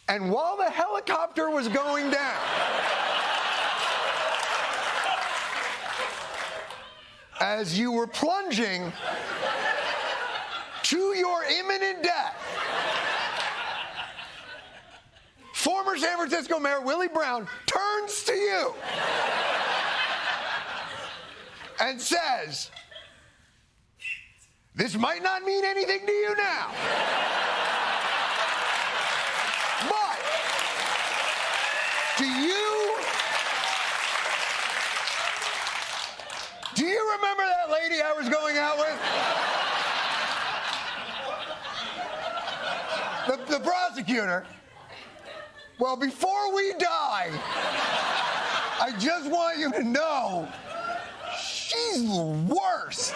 And while the helicopter was going down, as you were plunging to your imminent death, former San Francisco Mayor Willie Brown turns to you and says, "This might not mean anything to you now, but do you remember that lady I was going out with? The prosecutor. Well, before we die, I just want you to know she's the worst."